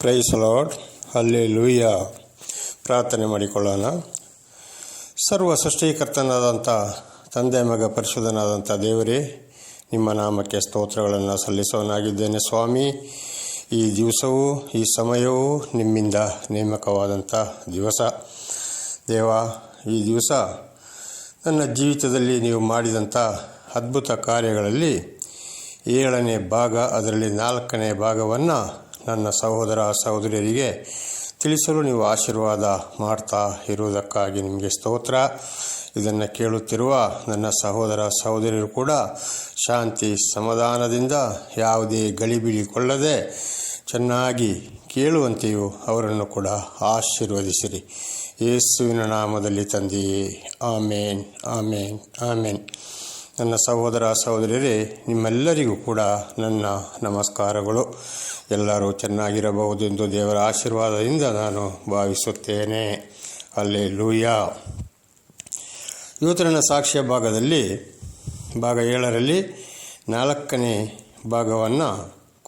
Price lord, hallelujah. ಪ್ರಾರ್ಥನೆ ಮಾಡಿಕೊಳ್ಳೋಣ. ಸರ್ವ ಸೃಷ್ಟಿಕರ್ತನಾದಂಥ ತಂದೆ, ಮಗ, ಪರಿಶುದ್ಧನಾದಂಥ ದೇವರೇ, ನಿಮ್ಮ ನಾಮಕ್ಕೆ ಸ್ತೋತ್ರಗಳನ್ನು ಸಲ್ಲಿಸೋನಾಗಿದ್ದೇನೆ ಸ್ವಾಮಿ. ಈ ದಿವಸವೂ ಈ ಸಮಯವೂ ನಿಮ್ಮಿಂದ ನೇಮಕವಾದಂಥ ದಿವಸ ದೇವ. ಈ ದಿವಸ ನನ್ನ ಜೀವಿತದಲ್ಲಿ ನೀವು ಮಾಡಿದಂಥ ಅದ್ಭುತ ಕಾರ್ಯಗಳಲ್ಲಿ 7ನೇ ಭಾಗ, ಅದರಲ್ಲಿ 4ನೇ ಭಾಗವನ್ನು ನನ್ನ ಸಹೋದರ ಸಹೋದರಿಯರಿಗೆ ತಿಳಿಸಲು ನೀವು ಆಶೀರ್ವಾದ ಮಾಡ್ತಾ ಇರುವುದಕ್ಕಾಗಿ ನಿಮಗೆ ಸ್ತೋತ್ರ. ಇದನ್ನು ಕೇಳುತ್ತಿರುವ ನನ್ನ ಸಹೋದರ ಸಹೋದರಿಯರು ಕೂಡ ಶಾಂತಿ ಸಮಾಧಾನದಿಂದ ಯಾವುದೇ ಗಲಿಬಿಲಿಕೊಳ್ಳದೆ ಚೆನ್ನಾಗಿ ಕೇಳುವಂತೆಯೂ ಅವರನ್ನು ಕೂಡ ಆಶೀರ್ವದಿಸಿರಿ. ಯೇಸುವಿನ ನಾಮದಲ್ಲಿ ತಂದೆಯೇ, ಆಮೇನ್, ಆಮೇನ್, ಆಮೇನ್. ನನ್ನ ಸಹೋದರ ಸಹೋದರಿಯರೇ, ನಿಮ್ಮೆಲ್ಲರಿಗೂ ಕೂಡ ನನ್ನ ನಮಸ್ಕಾರಗಳು. ಎಲ್ಲರೂ ಚೆನ್ನಾಗಿರಬಹುದೆಂದು ದೇವರ ಆಶೀರ್ವಾದದಿಂದ ನಾನು ಭಾವಿಸುತ್ತೇನೆ. ಹಲ್ಲೆಲೂಯ. ಇವತ್ತು ನನ್ನ ಸಾಕ್ಷ್ಯ ಭಾಗದಲ್ಲಿ ಭಾಗ 7ರಲ್ಲಿ 4ನೇ ಭಾಗವನ್ನು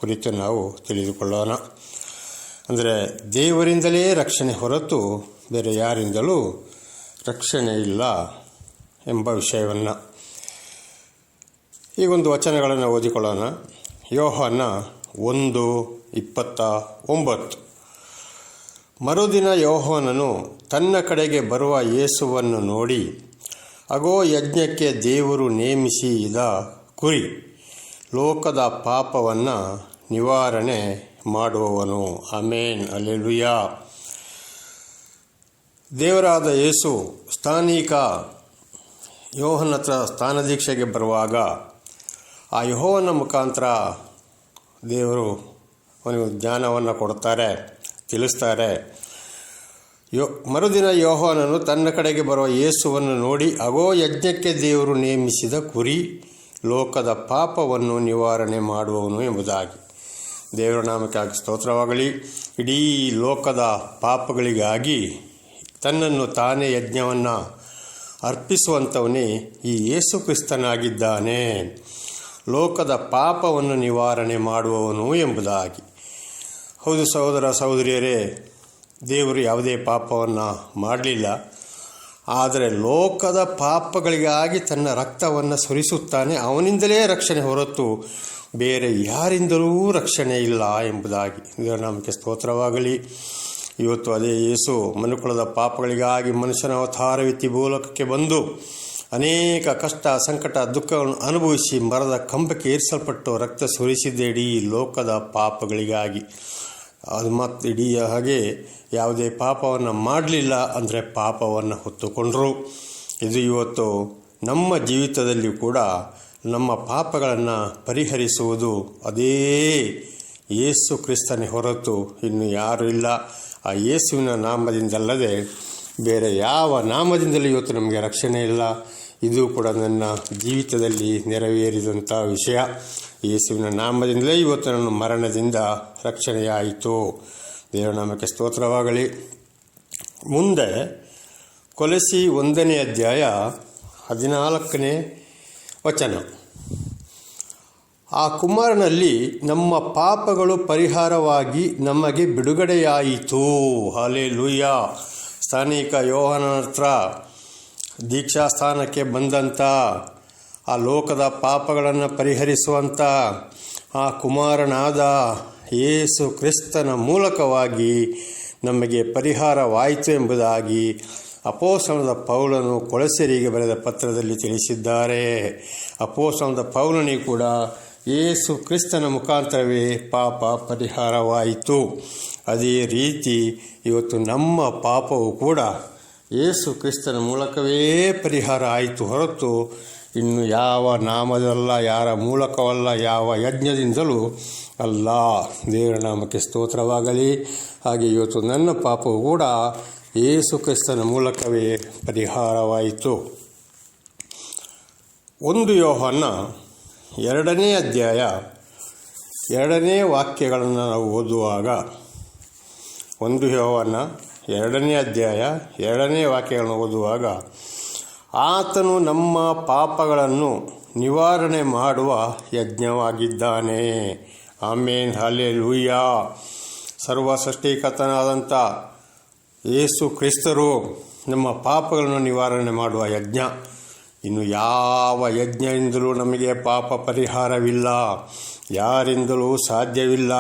ಕುರಿತು ನಾವು ತಿಳಿದುಕೊಳ್ಳೋಣ. ಅಂದರೆ ದೇವರಿಂದಲೇ ರಕ್ಷಣೆ ಹೊರತು ಬೇರೆ ಯಾರಿಂದಲೂ ರಕ್ಷಣೆ ಇಲ್ಲ ಎಂಬ ವಿಷಯವನ್ನು. ಈಗೊಂದು ವಚನಗಳನ್ನು ಓದಿಕೊಳ್ಳೋಣ. ಯೋಹಾನ 1:29. ಮರುದಿನ ಯೋಹಾನನು ತನ್ನ ಕಡೆಗೆ ಬರುವ ಯೇಸುವನ್ನು ನೋಡಿ, ಅಗೋ, ಯಜ್ಞಕ್ಕೆ ದೇವರು ನೇಮಿಸಿದ ಕುರಿ, ಲೋಕದ ಪಾಪವನ್ನು ನಿವಾರಣೆ ಮಾಡುವವನು. ಆಮೇನ್, ಹಲ್ಲೆಲೂಯ. ದೇವರಾದ ಯೇಸು ಸ್ಥಾನಿಕ ಯೋಹಾನನ ಹತ್ರ ಸ್ಥಾನದೀಕ್ಷೆಗೆ ಬರುವಾಗ ಆ ಯೆಹೋವನ ಮುಖಾಂತರ ದೇವರು ಅವನಿಗೆ ಜ್ಞಾನವನ್ನು ಕೊಡ್ತಾರೆ, ತಿಳಿಸ್ತಾರೆ. ಮರುದಿನ ಯೋಹಾನನು ತನ್ನ ಕಡೆಗೆ ಬರುವ ಯೇಸುವನ್ನು ನೋಡಿ, ಅಗೋ, ಯಜ್ಞಕ್ಕೆ ದೇವರು ನೇಮಿಸಿದ ಕುರಿ, ಲೋಕದ ಪಾಪವನ್ನು ನಿವಾರಣೆ ಮಾಡುವವನು ಎಂಬುದಾಗಿ. ದೇವರ ನಾಮಕ್ಕಾಗಿ ಸ್ತೋತ್ರವಾಗಲಿ. ಇಡೀ ಲೋಕದ ಪಾಪಗಳಿಗಾಗಿ ತನ್ನನ್ನು ತಾನೇ ಯಜ್ಞವನ್ನು ಅರ್ಪಿಸುವಂಥವನೇ ಈ ಯೇಸು ಕ್ರಿಸ್ತನಾಗಿದ್ದಾನೆ, ಲೋಕದ ಪಾಪವನ್ನು ನಿವಾರಣೆ ಮಾಡುವವನು ಎಂಬುದಾಗಿ. ಹೌದು ಸಹೋದರ ಸಹೋದರಿಯರೇ, ದೇವರು ಯಾವುದೇ ಪಾಪವನ್ನು ಮಾಡಲಿಲ್ಲ. ಆದರೆ ಲೋಕದ ಪಾಪಗಳಿಗಾಗಿ ತನ್ನ ರಕ್ತವನ್ನು ಸುರಿಸುತ್ತಾನೆ. ಅವನಿಂದಲೇ ರಕ್ಷಣೆ ಹೊರತು ಬೇರೆ ಯಾರಿಂದಲೂ ರಕ್ಷಣೆ ಇಲ್ಲ ಎಂಬುದಾಗಿ. ದೇವರ ನಾಮಕ್ಕೆ ಸ್ತೋತ್ರವಾಗಲಿ. ಇವತ್ತು ಅದೇ ಯೇಸು ಮನುಕುಲದ ಪಾಪಗಳಿಗಾಗಿ ಮನುಷ್ಯನ ಅವತಾರವೆತ್ತಿ ಭೂಲೋಕಕ್ಕೆ ಬಂದು ಅನೇಕ ಕಷ್ಟ, ಸಂಕಟ, ದುಃಖಗಳನ್ನು ಅನುಭವಿಸಿ ಮರದ ಕಂಬಕ್ಕೆ ಏರಿಸಲ್ಪಟ್ಟು ರಕ್ತ ಸುರಿಸಿದ್ದೇ ಇಡೀ ಲೋಕದ ಪಾಪಗಳಿಗಾಗಿ. ಅದು ಮತ್ತು ಇಡೀ ಹಾಗೆ ಯಾವುದೇ ಪಾಪವನ್ನು ಮಾಡಲಿಲ್ಲ ಅಂದರೆ ಪಾಪವನ್ನು ಹೊತ್ತುಕೊಂಡರು. ಇದು ಇವತ್ತು ನಮ್ಮ ಜೀವಿತದಲ್ಲಿ ಕೂಡ ನಮ್ಮ ಪಾಪಗಳನ್ನು ಪರಿಹರಿಸುವುದು ಅದೇ ಯೇಸು ಕ್ರಿಸ್ತನೇ ಹೊರತು ಇನ್ನು ಯಾರೂ ಇಲ್ಲ. ಆ ಯೇಸುವಿನ ನಾಮದಿಂದಲ್ಲದೆ ಬೇರೆ ಯಾವ ನಾಮದಿಂದಲೂ ಇವತ್ತು ನಮಗೆ ರಕ್ಷಣೆ ಇಲ್ಲ. ಇದು ಕೂಡ ನನ್ನ ಜೀವಿತದಲ್ಲಿ ನೆರವೇರಿದಂಥ ವಿಷಯ. ಯೇಸುವಿನ ನಾಮದಿಂದಲೇ ಇವತ್ತು ನನ್ನ ಮರಣದಿಂದ ರಕ್ಷಣೆಯಾಯಿತು. ದೇವರ ನಾಮಕ್ಕೆ ಸ್ತೋತ್ರವಾಗಲಿ. ಮುಂದೆ ಕೊಲೊಸ್ಸೆ 1ನೇ ಅಧ್ಯಾಯ 14ನೇ ವಚನ. ಆ ಕುಮಾರನಲ್ಲಿ ನಮ್ಮ ಪಾಪಗಳು ಪರಿಹಾರವಾಗಿ ನಮಗೆ ಬಿಡುಗಡೆಯಾಯಿತು. ಹಲ್ಲೆಲೂಯ. ಸ್ಥಾನಿಕ ಯೋಹಾನನ ಹತ್ರ ದೀಕ್ಷಾಸ್ಥಾನಕ್ಕೆ ಬಂದಂಥ ಆ ಲೋಕದ ಪಾಪಗಳನ್ನು ಪರಿಹರಿಸುವಂಥ ಆ ಕುಮಾರನಾದ ಯೇಸು ಕ್ರಿಸ್ತನ ಮೂಲಕವಾಗಿ ನಮಗೆ ಪರಿಹಾರವಾಯಿತು ಎಂಬುದಾಗಿ ಅಪೊಸ್ತಲನಾದ ಪೌಲನು ಕೊಲೊಸ್ಸೆಯರಿಗೆ ಬರೆದ ಪತ್ರದಲ್ಲಿ ತಿಳಿಸಿದ್ದಾರೆ. ಅಪೊಸ್ತಲನಾದ ಪೌಲನಿಗೆ ಕೂಡ ಯೇಸು ಕ್ರಿಸ್ತನ ಮುಖಾಂತರವೇ ಪಾಪ ಪರಿಹಾರವಾಯಿತು. ಅದೇ ರೀತಿ ಇವತ್ತು ನಮ್ಮ ಪಾಪವು ಕೂಡ ಯೇಸು ಕ್ರಿಸ್ತನ ಮೂಲಕವೇ ಪರಿಹಾರ ಆಯಿತು ಹೊರತು ಇನ್ನು ಯಾವ ನಾಮದಲ್ಲ, ಯಾರ ಮೂಲಕವಲ್ಲ, ಯಾವ ಯಜ್ಞದಿಂದಲೂ ಅಲ್ಲ. ದೇವರ ನಾಮಕ್ಕೆ ಸ್ತೋತ್ರವಾಗಲಿ. ಹಾಗೆ ಇವತ್ತು ನನ್ನ ಪಾಪವು ಕೂಡ ಯೇಸು ಕ್ರಿಸ್ತನ ಮೂಲಕವೇ ಪರಿಹಾರವಾಯಿತು. 1 ಯೋಹಾನ 2ನೇ ಅಧ್ಯಾಯ 2ನೇ ವಾಕ್ಯಗಳನ್ನು ನಾವು ಓದುವಾಗ, 1 ಯೋಹಾನ 2ನೇ ಅಧ್ಯಾಯ 2ನೇ ವಾಕ್ಯಗಳನ್ನು ಓದುವಾಗ, ಆತನು ನಮ್ಮ ಪಾಪಗಳನ್ನು ನಿವಾರಣೆ ಮಾಡುವ ಯಜ್ಞವಾಗಿದ್ದಾನೆ. ಆಮೇನ್, ಹಲ್ಲೆಲೂಯಾ. ಸರ್ವ ಸೃಷ್ಟಿಕರ್ತನಾದಂಥ ಯೇಸು ಕ್ರಿಸ್ತರು ನಮ್ಮ ಪಾಪಗಳನ್ನು ನಿವಾರಣೆ ಮಾಡುವ ಯಜ್ಞ. ಇನ್ನು ಯಾವ ಯಜ್ಞದಿಂದಲೂ ನಮಗೆ ಪಾಪ ಪರಿಹಾರವಿಲ್ಲ, ಯಾರಿಂದಲೂ ಸಾಧ್ಯವಿಲ್ಲ.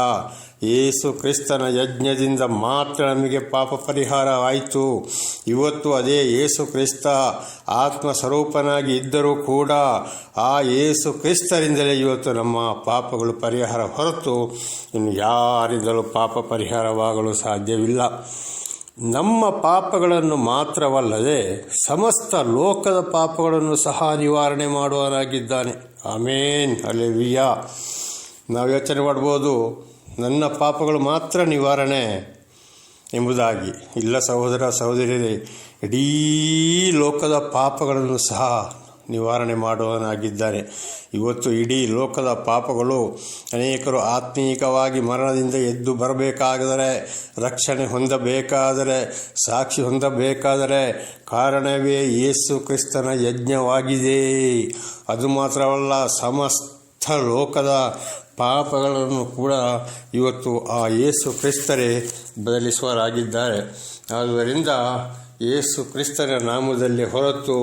ಯೇಸು ಕ್ರಿಸ್ತನ ಯಜ್ಞದಿಂದ ಮಾತ್ರ ನಮಗೆ ಪಾಪ ಪರಿಹಾರ ಆಯಿತು. ಇವತ್ತು ಅದೇ ಯೇಸು ಕ್ರಿಸ್ತ ಆತ್ಮ ಸ್ವರೂಪನಾಗಿ ಇದ್ದರೂ ಕೂಡ ಆ ಯೇಸು ಕ್ರಿಸ್ತರಿಂದಲೇ ಇವತ್ತು ನಮ್ಮ ಪಾಪಗಳು ಪರಿಹಾರ ಹೊರತು ಇನ್ನು ಯಾರಿಂದಲೂ ಪಾಪ ಪರಿಹಾರವಾಗಲು ಸಾಧ್ಯವಿಲ್ಲ. ನಮ್ಮ ಪಾಪಗಳನ್ನು ಮಾತ್ರವಲ್ಲದೆ ಸಮಸ್ತ ಲೋಕದ ಪಾಪಗಳನ್ನು ಸಹ ನಿವಾರಣೆ ಮಾಡುವವನಾಗಿದ್ದಾನೆ. ಆಮೇನ್, ಹಲ್ಲೆಲೂಯಾ. ನಾವು ಯೋಚನೆ ಮಾಡ್ಬೋದು, ನನ್ನ ಪಾಪಗಳು ಮಾತ್ರ ನಿವಾರಣೆ ಎಂಬುದಾಗಿ. ಇಲ್ಲ ಸಹೋದರ ಸಹೋದರಿಯರೇ, ಇಡೀ ಲೋಕದ ಪಾಪಗಳನ್ನು ಸಹ ನಿವಾರಣೆ ಮಾಡುವವನಾಗಿದ್ದಾನೆ. ಇವತ್ತು ಇಡೀ ಲೋಕದ ಪಾಪಗಳು, ಅನೇಕರು ಆತ್ಮೀಕವಾಗಿ ಮರಣದಿಂದ ಎದ್ದು ಬರಬೇಕಾದರೆ, ರಕ್ಷಣೆ ಹೊಂದಬೇಕಾದರೆ, ಸಾಕ್ಷಿ ಹೊಂದಬೇಕಾದರೆ ಕಾರಣವೇ ಯೇಸು ಕ್ರಿಸ್ತನ ಯಜ್ಞವಾಗಿದೆ. ಅದು ಮಾತ್ರವಲ್ಲ, ಸಮಸ್ತ ಲೋಕದ ಪಾಪಗಳನ್ನು ಕೂಡ ಇವತ್ತು ಆ ಯೇಸು ಕ್ರಿಸ್ತರೇ ಬದಲಿಸುವರಾಗಿದ್ದಾರೆ. ಆದುದರಿಂದ ಯೇಸು ಕ್ರಿಸ್ತನ ನಾಮದಲ್ಲಿ ಹೊರತು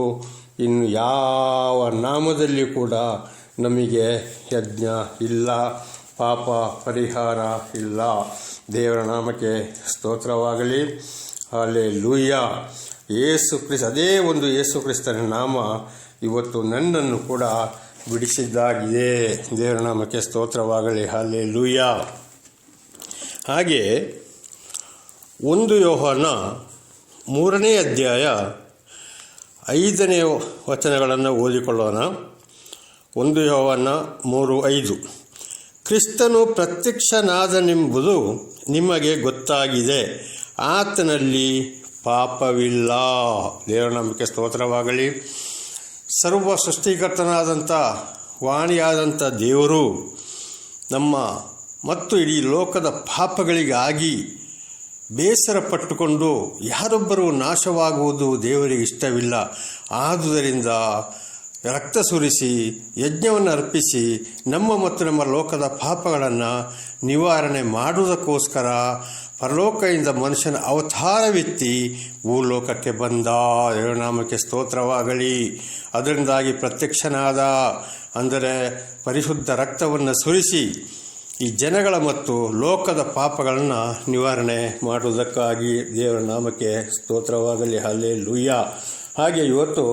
ಇನ್ನು ಯಾವ ನಾಮದಲ್ಲಿ ಕೂಡ ನಮಗೆ ಯಜ್ಞ ಇಲ್ಲ, ಪಾಪ ಪರಿಹಾರ ಇಲ್ಲ. ದೇವರ ನಾಮಕ್ಕೆ ಸ್ತೋತ್ರವಾಗಲಿ. ಹಲ್ಲೆಲೂಯಾ. ಯೇಸು ಕ್ರಿಸ್ತ, ಅದೇ ಒಂದು ಯೇಸು ಕ್ರಿಸ್ತನ ನಾಮ ಇವತ್ತು ನನ್ನನ್ನು ಕೂಡ ಬಿಡಿಸಿದ್ದಾಗಿದೆ. ದೇವರ ನಾಮಕ್ಕೆ ಸ್ತೋತ್ರವಾಗಲಿ. ಹಲ್ಲೆಲೂಯಾ. ಹಾಗೆ 1 ಯೋಹಾನ 3ನೇ ಅಧ್ಯಾಯ 5ನೇ ವಚನಗಳನ್ನು ಓದಿಕೊಳ್ಳೋಣ. 1 ಯೋಹಾನ 3:5. ಕ್ರಿಸ್ತನು ಪ್ರತ್ಯಕ್ಷನಾದನೆಂಬುದು ನಿಮಗೆ ಗೊತ್ತಾಗಿದೆ, ಆತನಲ್ಲಿ ಪಾಪವಿಲ್ಲ. ದೇವರ ನಾಮಕ್ಕೆ ಸ್ತೋತ್ರವಾಗಲಿ. ಸರ್ವ ಸೃಷ್ಟಿಕರ್ತನಾದಂಥ ವಾಣಿಯಾದಂಥ ದೇವರು ನಮ್ಮ ಮತ್ತು ಇಡೀ ಲೋಕದ ಪಾಪಗಳಿಗಾಗಿ ಬೇಸರ ಪಟ್ಟುಕೊಂಡು ಯಾರೊಬ್ಬರೂ ನಾಶವಾಗುವುದು ದೇವರಿಗೆ ಇಷ್ಟವಿಲ್ಲ. ಆದುದರಿಂದ ರಕ್ತ ಸುರಿಸಿ ಯಜ್ಞವನ್ನು ಅರ್ಪಿಸಿ ನಮ್ಮ ಮತ್ತು ನಮ್ಮ ಲೋಕದ ಪಾಪಗಳನ್ನು ನಿವಾರಣೆ ಮಾಡುವುದಕ್ಕೋಸ್ಕರ ಪರಲೋಕದಿಂದ ಮನುಷ್ಯನ ಅವತಾರವೆತ್ತಿ ಭೂಲೋಕಕ್ಕೆ ಬಂದ. ದೇವನಾಮಕ್ಕೆ ಸ್ತೋತ್ರವಾಗಲಿ. ಅದರಿಂದಾಗಿ ಪ್ರತ್ಯಕ್ಷನಾದ, ಅಂದರೆ ಪರಿಶುದ್ಧ ರಕ್ತವನ್ನು ಸುರಿಸಿ ಈ ಜನಗಳ ಮತ್ತು ಲೋಕದ ಪಾಪಗಳನ್ನು ನಿವಾರಣೆ ಮಾಡುವುದಕ್ಕಾಗಿ ದೇವರ ನಾಮಕ್ಕೆ ಸ್ತೋತ್ರವಾಗಲಿ. ಹಲ್ಲೆಲೂಯಾ. ಹಾಗೆ ಇವತ್ತು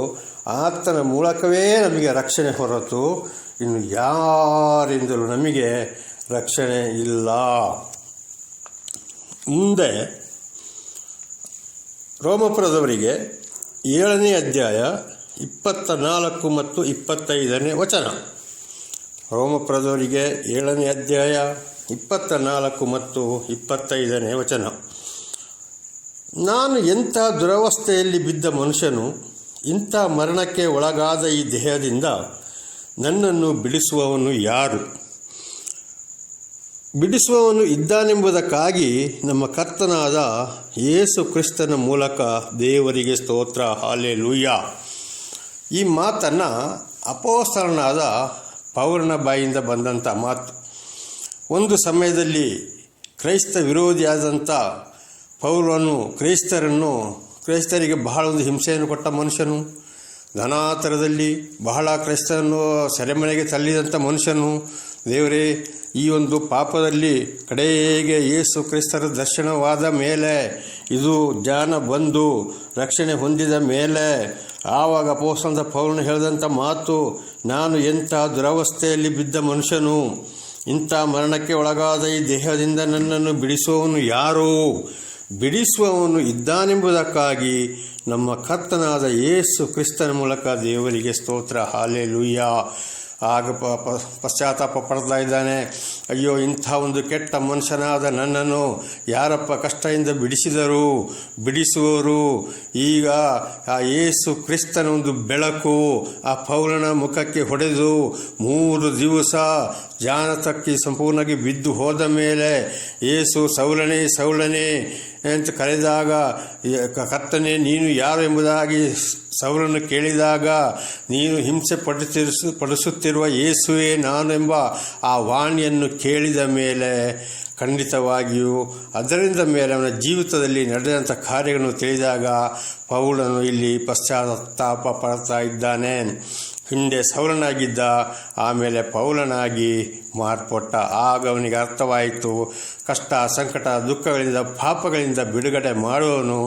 ಆತನ ಮೂಲಕವೇ ನಮಗೆ ರಕ್ಷಣೆ ಹೊರತು ಇನ್ನು ಯಾರಿಂದಲೂ ನಮಗೆ ರಕ್ಷಣೆ ಇಲ್ಲ. ಮುಂದೆ ರೋಮಪುರದವರಿಗೆ 7ನೇ ಅಧ್ಯಾಯ 24 ಮತ್ತು 25ನೇ ವಚನ. ರೋಮಪುರದವರಿಗೆ 7ನೇ ಅಧ್ಯಾಯ 24 ಮತ್ತು 25ನೇ ವಚನ. ನಾನು ಎಂಥ ದುರವಸ್ಥೆಯಲ್ಲಿ ಬಿದ್ದ ಮನುಷ್ಯನು, ಇಂಥ ಮರಣಕ್ಕೆ ಒಳಗಾದ ಈ ದೇಹದಿಂದ ನನ್ನನ್ನು ಬಿಡಿಸುವವನು ಯಾರು? ಬಿಡಿಸುವವನು ಇದ್ದಾನೆಂಬುದಕ್ಕಾಗಿ ನಮ್ಮ ಕರ್ತನಾದ ಯೇಸು ಕ್ರಿಸ್ತನ ಮೂಲಕ ದೇವರಿಗೆ ಸ್ತೋತ್ರ. ಹಲ್ಲೆಲೂಯಾ. ಈ ಮಾತನ್ನು ಅಪೊಸ್ತಲನಾದ ಪೌಲನ ಬಾಯಿಂದ ಬಂದಂಥ ಮಾತು. ಒಂದು ಸಮಯದಲ್ಲಿ ಕ್ರೈಸ್ತ ವಿರೋಧಿಯಾದಂಥ ಪೌಲನು ಕ್ರೈಸ್ತರಿಗೆ ಬಹಳ ಒಂದು ಹಿಂಸೆಯನ್ನು ಕೊಟ್ಟ ಮನುಷ್ಯನು, ಧನಾತರದಲ್ಲಿ ಬಹಳ ಕ್ರೈಸ್ತರನ್ನು ಸೆರೆಮನೆಗೆ ತಳ್ಳಿದಂಥ ಮನುಷ್ಯನು. ದೇವರೇ, ಈ ಒಂದು ಪಾಪದಲ್ಲಿ ಕಡೆಗೆ ಯೇಸು ಕ್ರಿಸ್ತರ ದರ್ಶನವಾದ ಮೇಲೆ, ಇದು ಜ್ಞಾನ ಬಂದು ರಕ್ಷಣೆ ಹೊಂದಿದ ಮೇಲೆ ಆವಾಗ ಅಪೊಸ್ತಲನಾದ ಪೌಲನು ಹೇಳಿದಂಥ ಮಾತು, ನಾನು ಎಂಥ ದುರವಸ್ಥೆಯಲ್ಲಿ ಬಿದ್ದ ಮನುಷ್ಯನು, ಇಂಥ ಮರಣಕ್ಕೆ ಒಳಗಾದ ಈ ದೇಹದಿಂದ ನನ್ನನ್ನು ಬಿಡಿಸುವವನು ಯಾರು? ಬಿಡಿಸುವವನು ಇದ್ದಾನೆಂಬುದಕ್ಕಾಗಿ ನಮ್ಮ ಕರ್ತನಾದ ಯೇಸು ಕ್ರಿಸ್ತನ ಮೂಲಕ ದೇವರಿಗೆ ಸ್ತೋತ್ರ. ಹಲ್ಲೆಲೂಯಾ. ಆಗ ಪಶ್ಚಾತ್ತಾಪ ಪಡ್ತಾ ಇದ್ದಾನೆ. ಅಯ್ಯೋ, ಇಂಥ ಒಂದು ಕೆಟ್ಟ ಮನುಷ್ಯನಾದ ನನ್ನನ್ನು ಯಾರಪ್ಪ ಕಷ್ಟದಿಂದ ಬಿಡಿಸುವರು? ಈಗ ಆ ಯೇಸು ಕ್ರಿಸ್ತನ ಒಂದು ಬೆಳಕು ಆ ಪೌಲನ ಮುಖಕ್ಕೆ ಹೊಡೆದು 3 ದಿವಸ ಜಾನ ತಕ್ಕಿ ಸಂಪೂರ್ಣವಾಗಿ ಬಿದ್ದು ಹೋದ ಮೇಲೆ ಯೇಸು ಸೌಲನೇ ಸೌಲನೇ ಅಂತ ಕರೆದಾಗ, ಕರ್ತನೇ ನೀನು ಯಾರು ಎಂಬುದಾಗಿ ಸೌಲನ್ನು ಕೇಳಿದಾಗ, ನೀನು ಹಿಂಸೆ ಪಡಿಸುತ್ತಿರುವ ಯೇಸುವೇ ನಾನು ಎಂಬ ಆ ವಾಣಿಯನ್ನು ಕೇಳಿದ ಮೇಲೆ ಖಂಡಿತವಾಗಿಯೂ ಅದರಿಂದ ಮೇಲೆ ಅವನ ಜೀವಿತದಲ್ಲಿ ನಡೆದಂಥ ಕಾರ್ಯಗಳನ್ನು ತಿಳಿದಾಗ ಪೌಲನು ಇಲ್ಲಿ ಪಶ್ಚಾತ್ತಾಪ ಪಡ್ತಾ ಇದ್ದಾನೆ. ಹಿಂದೆ ಸೌಲನಾಗಿದ್ದ, ಆಮೇಲೆ ಪೌಲನಾಗಿ ಮಾರ್ಪಟ್ಟ. ಆಗ ಅವನಿಗೆ ಅರ್ಥವಾಯಿತು, ಕಷ್ಟ ಸಂಕಟ ದುಃಖಗಳಿಂದ ಪಾಪಗಳಿಂದ ಬಿಡುಗಡೆ ಮಾಡುವವನು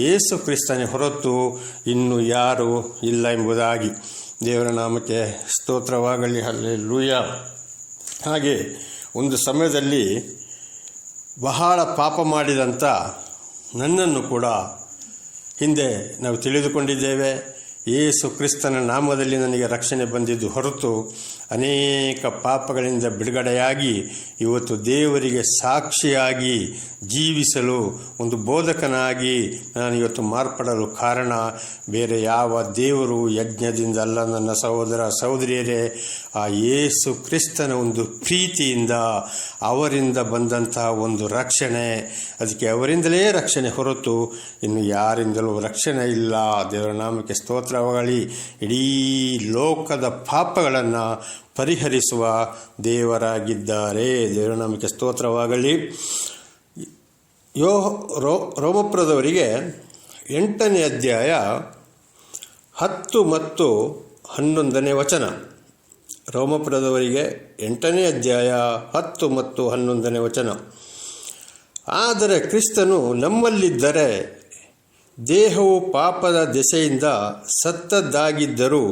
ಯೇಸು ಕ್ರಿಸ್ತನೇ ಹೊರತು ಇನ್ನು ಯಾರೂ ಇಲ್ಲ ಎಂಬುದಾಗಿ. ದೇವರ ನಾಮಕ್ಕೆ ಸ್ತೋತ್ರವಾಗಲಿ. ಹಲ್ಲೆಲೂಯಾ. ಹಾಗೆ ಒಂದು ಸಮಯದಲ್ಲಿ ಬಹಳ ಪಾಪ ಮಾಡಿದಂಥ ನನ್ನನ್ನು ಕೂಡ ಹಿಂದೆ ನಾವು ತಿಳಿದುಕೊಂಡಿದ್ದೇವೆ. ಯೇಸು ಕ್ರಿಸ್ತನ ನಾಮದಲ್ಲಿ ನನಗೆ ರಕ್ಷಣೆ ಬಂದಿದ್ದು ಹೊರತು ಅನೇಕ ಪಾಪಗಳಿಂದ ಬಿಡುಗಡೆಯಾಗಿ ಇವತ್ತು ದೇವರಿಗೆ ಸಾಕ್ಷಿಯಾಗಿ ಜೀವಿಸಲು ಒಂದು ಬೋಧಕನಾಗಿ ನಾನು ಇವತ್ತು ಮಾರ್ಪಡಲು ಕಾರಣ ಬೇರೆ ಯಾವ ದೇವರು ಯಜ್ಞದಿಂದ ಅಲ್ಲ. ನನ್ನ ಸಹೋದರ ಸಹೋದರಿಯರೇ, ಆ ಯೇಸು ಕ್ರಿಸ್ತನ ಒಂದು ಪ್ರೀತಿಯಿಂದ ಅವರಿಂದ ಬಂದಂತಹ ಒಂದು ರಕ್ಷಣೆ. ಅದಕ್ಕೆ ಅವರಿಂದಲೇ ರಕ್ಷಣೆ ಹೊರತು ಇನ್ನು ಯಾರಿಂದಲೂ ರಕ್ಷಣೆ ಇಲ್ಲ. ದೇವರ ನಾಮಕ್ಕೆ ಸ್ತೋತ್ರವಾಗಲಿ. ಇಡೀ ಲೋಕದ ಪಾಪಗಳನ್ನು ಪರಿಹರಿಸುವ ದೇವರಾಗಿದ್ದಾರೆ. ದೇವರ ನಾಮಕ್ಕೆ ಸ್ತೋತ್ರವಾಗಲಿ. ರೋಮಪುರದವರಿಗೆ 8ನೇ ಅಧ್ಯಾಯ 10 ಮತ್ತು 11ನೇ ವಚನ. ರೋಮಪುರದವರಿಗೆ 8ನೇ ಅಧ್ಯಾಯ 10 ಮತ್ತು 11ನೇ ವಚನ. ಆದರೆ ಕ್ರಿಸ್ತನು ನಮ್ಮಲ್ಲಿದ್ದರೆ ದೇಹವು ಪಾಪದ ದೆಸೆಯಿಂದ ಸತ್ತದ್ದಾಗಿದ್ದರೂ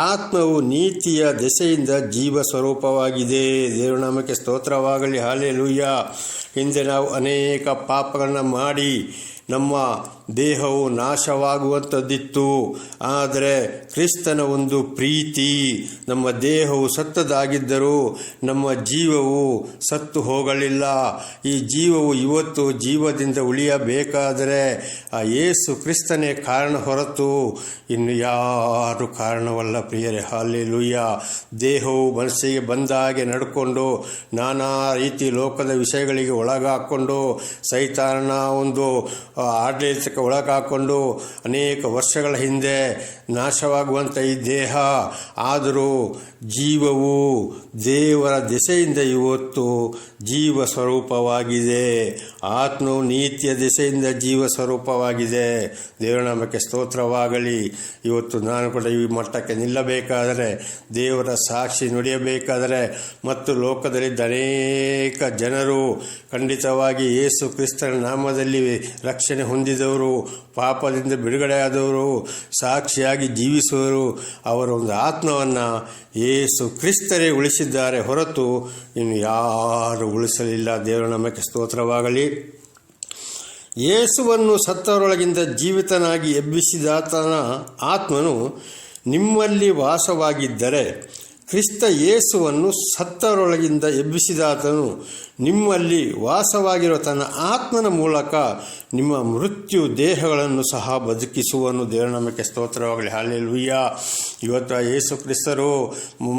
ಆತ್ಮವು ನೀತಿಯ ದೆಸೆಯಿಂದ ಜೀವ ಸ್ವರೂಪವಾಗಿದೆ. ದೇವನಾಮಕ್ಕೆ ಸ್ತೋತ್ರವಾಗಲಿ. ಹಲ್ಲೆಲೂಯಾ. ಹಿಂದೆ ನಾವು ಅನೇಕ ಪಾಪಗಳನ್ನು ಮಾಡಿ ನಮ್ಮ ದೇಹವು ನಾಶವಾಗುವಂಥದ್ದಿತ್ತು. ಆದರೆ ಕ್ರಿಸ್ತನ ಒಂದು ಪ್ರೀತಿ, ನಮ್ಮ ದೇಹವು ಸತ್ತದಾಗಿದ್ದರೂ ನಮ್ಮ ಜೀವವು ಸತ್ತು ಹೋಗಲಿಲ್ಲ. ಈ ಜೀವವು ಇವತ್ತು ಜೀವದಿಂದ ಉಳಿಯಬೇಕಾದರೆ ಆ ಯೇಸು ಕ್ರಿಸ್ತನೇ ಕಾರಣ ಹೊರತು ಇನ್ನು ಯಾರು ಕಾರಣವಲ್ಲ ಪ್ರಿಯರೇ. ಹಲ್ಲೆಲೂಯಾ. ದೇಹವು ಮನಸ್ಸಿಗೆ ಬಂದಾಗೆ ನಡ್ಕೊಂಡು ನಾನಾ ರೀತಿ ಲೋಕದ ವಿಷಯಗಳಿಗೆ ಒಳಗಾಕೊಂಡು ಸೈತಾನನ ಒಂದು ಆಡಳಿತಕ್ಕೆ ಒಳಗಾಕೊಂಡು ಅನೇಕ ವರ್ಷಗಳ ಹಿಂದೆ ನಾಶವಾಗುವಂಥ ಈ ದೇಹ, ಆದರೂ ಜೀವವು ದೇವರ ದೆಸೆಯಿಂದ ಇವತ್ತು ಜೀವ ಸ್ವರೂಪವಾಗಿದೆ. ಆತ್ಮವು ನೀತಿಯ ದೆಸೆಯಿಂದ ಜೀವ ಸ್ವರೂಪವಾಗಿದೆ. ದೇವರ ನಾಮಕ್ಕೆ ಸ್ತೋತ್ರವಾಗಲಿ. ಇವತ್ತು ನಾನು ಕೂಡ ಈ ಮಟ್ಟಕ್ಕೆ ನಿಲ್ಲಬೇಕಾದರೆ, ದೇವರ ಸಾಕ್ಷಿ ನುಡಿಯಬೇಕಾದರೆ ಮತ್ತು ಲೋಕದಲ್ಲಿದ್ದ ಅನೇಕ ಜನರು ಖಂಡಿತವಾಗಿ ಯೇಸು ಕ್ರಿಸ್ತನ ನಾಮದಲ್ಲಿ ರಕ್ಷಣೆ ಹೊಂದಿದವರು, ಪಾಪದಿಂದ ಬಿಡುಗಡೆಯಾದವರು, ಸಾಕ್ಷಿಯಾಗಿ ಜೀವಿಸುವರು, ಅವರ ಒಂದು ಆತ್ಮವನ್ನು ಯೇಸು ಕ್ರಿಸ್ತರೇ ಉಳಿಸಿದ್ದಾರೆ ಹೊರತು ಇನ್ನು ಯಾರು ಉಳಿಸಲಿಲ್ಲ. ದೇವರ ನಾಮಕ್ಕೆ ಸ್ತೋತ್ರವಾಗಲಿ. ಯೇಸುವನ್ನು ಸತ್ತವರೊಳಗಿಂದ ಜೀವಿತನಾಗಿ ಎಬ್ಬಿಸಿದಾತನ ಆತ್ಮನು ನಿಮ್ಮಲ್ಲಿ ವಾಸವಾಗಿದ್ದರೆ, ಕ್ರಿಸ್ತ ಯೇಸುವನ್ನು ಸತ್ತವರೊಳಗಿಂದ ಎಬ್ಬಿಸಿದಾತನು ನಿಮ್ಮಲ್ಲಿ ವಾಸವಾಗಿರುವ ತನ್ನ ಆತ್ಮನ ಮೂಲಕ ನಿಮ್ಮ ಮೃತ್ಯು ದೇಹಗಳನ್ನು ಸಹ ಬದುಕಿಸುವನು. ದೇವರ ನಾಮಕ್ಕೆ ಸ್ತೋತ್ರವಾಗಲಿ. ಹಲ್ಲೆಲೂಯಾ. ಇವತ್ತು ಯೇಸು ಕ್ರಿಸ್ತರು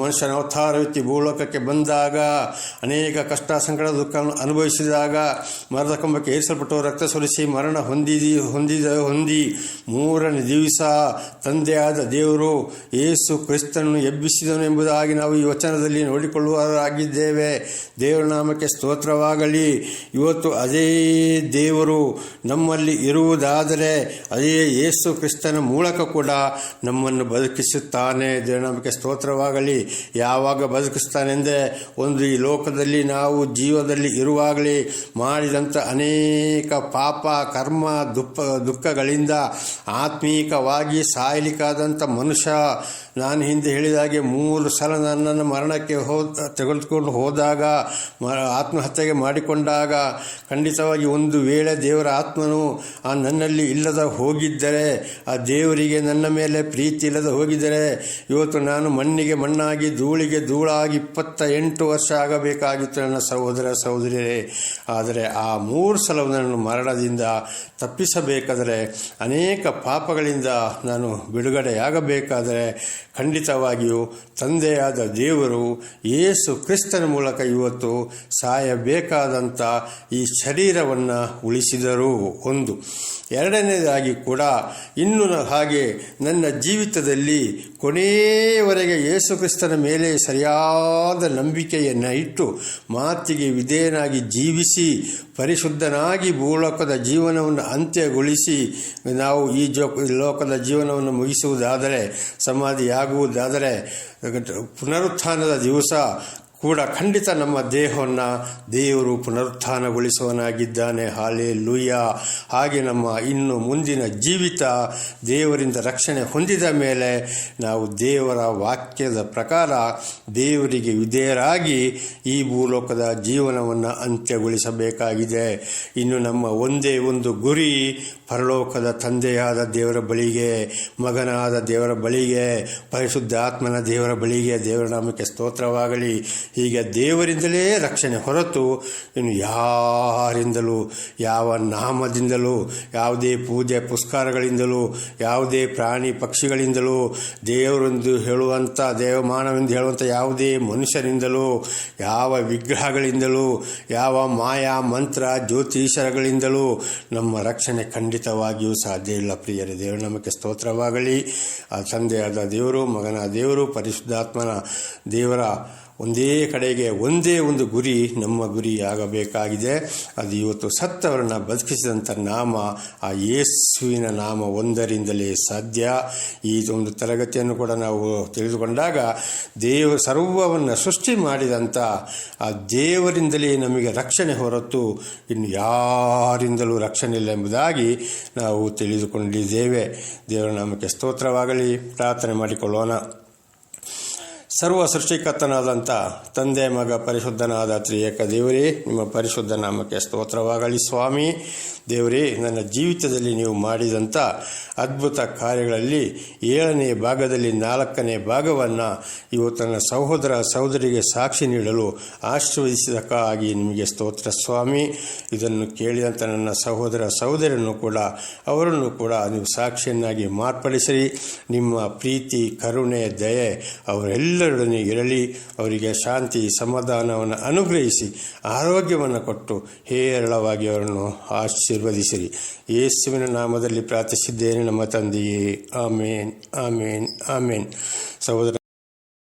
ಮನುಷ್ಯನ ಅವತಾರವೆತ್ತಿ ಭೂಲೋಕಕ್ಕೆ ಬಂದಾಗ ಅನೇಕ ಕಷ್ಟ ಸಂಕಟ ದುಃಖವನ್ನು ಅನುಭವಿಸಿದಾಗ ಮರದ ಕಂಬಕ್ಕೆ ಏರಿಸಲ್ಪಟ್ಟು ರಕ್ತ ಸುರಿಸಿ ಮರಣ ಹೊಂದಿ 3ನೇ ದಿವಸ ತಂದೆಯಾದ ದೇವರು ಯೇಸು ಕ್ರಿಸ್ತನನ್ನು ಎಬ್ಬಿಸಿದನು ಎಂಬುದಾಗಿ ನಾವು ಈ ವಚನದಲ್ಲಿ ನೋಡಿಕೊಳ್ಳುವವರಾಗಿದ್ದೇವೆ. ದೇವರ ನಾಮಕ್ಕೆ ಸ್ತೋತ್ರವಾಗಲಿ. ಇವತ್ತು ಅದೇ ದೇವರು ನಮ್ಮಲ್ಲಿ ಇರುವುದಾದರೆ ಅದೇ ಯೇಸು ಕ್ರಿಸ್ತನ ಮೂಲಕ ಕೂಡ ನಮ್ಮನ್ನು ಬದುಕಿಸುತ್ತಾನೆ. ದೇವರ ನಾಮಕ್ಕೆ ಸ್ತೋತ್ರವಾಗಲಿ. ಯಾವಾಗ ಬದುಕಿಸ್ತಾನೆಂದರೆ, ಒಂದು ಈ ಲೋಕದಲ್ಲಿ ನಾವು ಜೀವದಲ್ಲಿ ಇರುವಾಗಲೇ ಮಾಡಿದಂಥ ಅನೇಕ ಪಾಪ ಕರ್ಮ ದುಃಖಗಳಿಂದ ಆತ್ಮೀಕವಾಗಿ ಸಾಯಲಿಕ್ಕಾದಂಥ ಮನುಷ್ಯ, ನಾನು ಹಿಂದೆ ಹೇಳಿದಾಗೆ 3 ಸಲ ನನ್ನನ್ನು ಮರಣಕ್ಕೆ ತೆಗೆದುಕೊಂಡು ಹೋದಾಗ ಆತ್ಮಹತ್ಯೆಗೆ ಮಾಡಿಕೊಂಡಾಗ ಖಂಡಿತವಾಗಿ ಒಂದು ವೇಳೆ ದೇವರ ಆತ್ಮನು ನನ್ನಲ್ಲಿ ಇಲ್ಲದ ಹೋಗಿದ್ದರೆ, ಆ ದೇವರಿಗೆ ನನ್ನ ಮೇಲೆ ಪ್ರೀತಿ ಇಲ್ಲದ ಹೋಗಿದ್ದರೆ ಇವತ್ತು ನಾನು ಮಣ್ಣಿಗೆ ಮಣ್ಣಾಗಿ ಧೂಳಿಗೆ ಧೂಳಾಗಿ 28 ವರ್ಷ ಆಗಬೇಕಾಗಿತ್ತು ನನ್ನ ಸಹೋದರ ಸಹೋದರಿಯರೇ. ಆದರೆ ಆ 3 ಸಲ ನನ್ನನ್ನು ಮರಣದಿಂದ ತಪ್ಪಿಸಬೇಕಾದರೆ, ಅನೇಕ ಪಾಪಗಳಿಂದ ನಾನು ಬಿಡುಗಡೆಯಾಗಬೇಕಾದರೆ ಖಂಡಿತವಾಗಿಯೂ ತಂದೆಯಾದ ದೇವರು ಯೇಸು ಕ್ರಿಸ್ತನ ಮೂಲಕ ಇವತ್ತು ಸಾಯಬೇಕಾದಂಥ ಈ ಶರೀರವನ್ನು ಉಳಿಸಿದರು. ಒಂದು. ಎರಡನೇದಾಗಿ ಕೂಡ ಇನ್ನು ಹಾಗೆ ನನ್ನ ಜೀವಿತದಲ್ಲಿ ಕೊನೆಯವರೆಗೆ ಯೇಸು ಕ್ರಿಸ್ತನ ಮೇಲೆ ಸರಿಯಾದ ನಂಬಿಕೆಯನ್ನು ಇಟ್ಟು ಮಾತಿಗೆ ವಿಧೇಯನಾಗಿ ಜೀವಿಸಿ ಪರಿಶುದ್ಧನಾಗಿ ಭೂಲೋಕದ ಜೀವನವನ್ನು ಅಂತ್ಯಗೊಳಿಸಿ ನಾವು ಈ ಲೋಕದ ಜೀವನವನ್ನು ಮುಗಿಸುವುದಾದರೆ, ಸಮಾಧಿಯಾಗುವುದಾದರೆ, ಪುನರುತ್ಥಾನದ ದಿವಸ ಕೂಡ ಖಂಡಿತ ನಮ್ಮ ದೇಹವನ್ನು ದೇವರು ಪುನರುತ್ಥಾನಗೊಳಿಸುವನಾಗಿದ್ದಾನೆ. ಹಾಲೆಲೂಯಾ. ಹಾಗೆ ನಮ್ಮ ಇನ್ನು ಮುಂದಿನ ಜೀವಿತ ದೇವರಿಂದ ರಕ್ಷಣೆ ಹೊಂದಿದ ಮೇಲೆ ನಾವು ದೇವರ ವಾಕ್ಯದ ಪ್ರಕಾರ ದೇವರಿಗೆ ವಿಧೇಯರಾಗಿ ಈ ಭೂಲೋಕದ ಜೀವನವನ್ನು ಅಂತ್ಯಗೊಳಿಸಬೇಕಾಗಿದೆ. ಇನ್ನು ನಮ್ಮ ಒಂದೇ ಒಂದು ಗುರಿ ಪರಲೋಕದ ತಂದೆಯಾದ ದೇವರ ಬಳಿಗೆ, ಮಗನಾದ ದೇವರ ಬಳಿಗೆ, ಪರಿಶುದ್ಧ ಆತ್ಮನ ದೇವರ ಬಳಿಗೆ. ದೇವರ ನಾಮಕ್ಕೆ ಸ್ತೋತ್ರವಾಗಲಿ. ಹೀಗೆ ದೇವರಿಂದಲೇ ರಕ್ಷಣೆ ಹೊರತು ಇನ್ನು ಯಾರಿಂದಲೂ, ಯಾವ ನಾಮದಿಂದಲೂ, ಯಾವುದೇ ಪೂಜೆ ಪುಸ್ಕಾರಗಳಿಂದಲೂ, ಯಾವುದೇ ಪ್ರಾಣಿ ಪಕ್ಷಿಗಳಿಂದಲೂ, ದೇವರೆಂದು ಹೇಳುವಂಥ ದೇವಮಾನವೆಂದು ಹೇಳುವಂಥ ಯಾವುದೇ ಮನುಷ್ಯರಿಂದಲೂ, ಯಾವ ವಿಗ್ರಹಗಳಿಂದಲೂ, ಯಾವ ಮಾಯಾ ಮಂತ್ರ ಜ್ಯೋತಿಷಗಳಿಂದಲೂ ನಮ್ಮ ರಕ್ಷಣೆ ಖಂಡಿತವಾಗಿಯೂ ಸಾಧ್ಯ ಇಲ್ಲ. ಪ್ರಿಯರೇ, ದೇವರ ನಮಗೆ ಸ್ತೋತ್ರವಾಗಲಿ. ಆ ತಂದೆಯಾದ ದೇವರು, ಮಗನ ದೇವರು, ಪರಿಶುದ್ಧಾತ್ಮನ ದೇವರ ಒಂದೇ ಕಡೆಗೆ ಒಂದೇ ಒಂದು ಗುರಿ ನಮ್ಮ ಗುರಿ ಆಗಬೇಕಾಗಿದೆ. ಅದು ಇವತ್ತು ಸತ್ತವರನ್ನು ಬದುಕಿಸಿದಂಥ ನಾಮ ಆ ಯೇಸುವಿನ ನಾಮ ಒಂದರಿಂದಲೇ ಸಾಧ್ಯ. ಈ ಒಂದು ತರಗತಿಯನ್ನು ಕೂಡ ನಾವು ತಿಳಿದುಕೊಂಡಾಗ ಸರ್ವವನ್ನು ಸೃಷ್ಟಿ ಮಾಡಿದಂಥ ಆ ದೇವರಿಂದಲೇ ನಮಗೆ ರಕ್ಷಣೆ ಹೊರತು ಇನ್ನು ಯಾರಿಂದಲೂ ರಕ್ಷಣೆ ಇಲ್ಲ ಎಂಬುದಾಗಿ ನಾವು ತಿಳಿದುಕೊಂಡಿದ್ದೇವೆ. ದೇವರ ನಾಮಕ್ಕೆ ಸ್ತೋತ್ರವಾಗಲಿ. ಪ್ರಾರ್ಥನೆ ಮಾಡಿಕೊಳ್ಳೋಣ. ಸರ್ವ ಸೃಷ್ಟಿಕರ್ತನಾದಂಥ ತಂದೆ, ಮಗ, ಪರಿಶುದ್ಧನಾದ ತ್ರಿಯೇಕ ದೇವರೇ, ನಿಮ್ಮ ಪರಿಶುದ್ಧ ನಾಮಕ್ಕೆ ಸ್ತೋತ್ರವಾಗಲಿ. ಸ್ವಾಮಿ ದೇವರೇ, ನನ್ನ ಜೀವಿತದಲ್ಲಿ ನೀವು ಮಾಡಿದಂಥ ಅದ್ಭುತ ಕಾರ್ಯಗಳಲ್ಲಿ 7ನೇ ಭಾಗದಲ್ಲಿ 4ನೇ ಭಾಗವನ್ನು ಇವತ್ತು ನನ್ನ ಸಹೋದರ ಸಹೋದರಿಗೆ ಸಾಕ್ಷಿ ನೀಡಲು ಆಶೀರ್ವದಿಸಿದಕ್ಕಾಗಿ ನಿಮಗೆ ಸ್ತೋತ್ರ ಸ್ವಾಮಿ. ಇದನ್ನು ಕೇಳಿದಂಥ ನನ್ನ ಸಹೋದರ ಸಹೋದರನ್ನು ಕೂಡ ಅವರನ್ನು ಕೂಡ ನೀವು ಸಾಕ್ಷಿಯನ್ನಾಗಿ ಮಾರ್ಪಡಿಸಿರಿ. ನಿಮ್ಮ ಪ್ರೀತಿ, ಕರುಣೆ, ದಯೆ ಅವರೆಲ್ಲರೊಡನೆ ಇರಲಿ. ಅವರಿಗೆ ಶಾಂತಿ ಸಮಾಧಾನವನ್ನು ಅನುಗ್ರಹಿಸಿ ಆರೋಗ್ಯವನ್ನು ಕೊಟ್ಟು ಹೇರಳವಾಗಿ ಅವರನ್ನು ಆಶೀರ್ವದಿಸಿರಿ. ಯೇಸುವಿನ ನಾಮದಲ್ಲಿ ಪ್ರಾರ್ಥಿಸಿದ್ದೇನೆ ನಮ್ಮ ತಂದೆಯೇ. ಆಮೇನ್, ಆಮೇನ್, ಆಮೇನ್. ಸಹೋದರ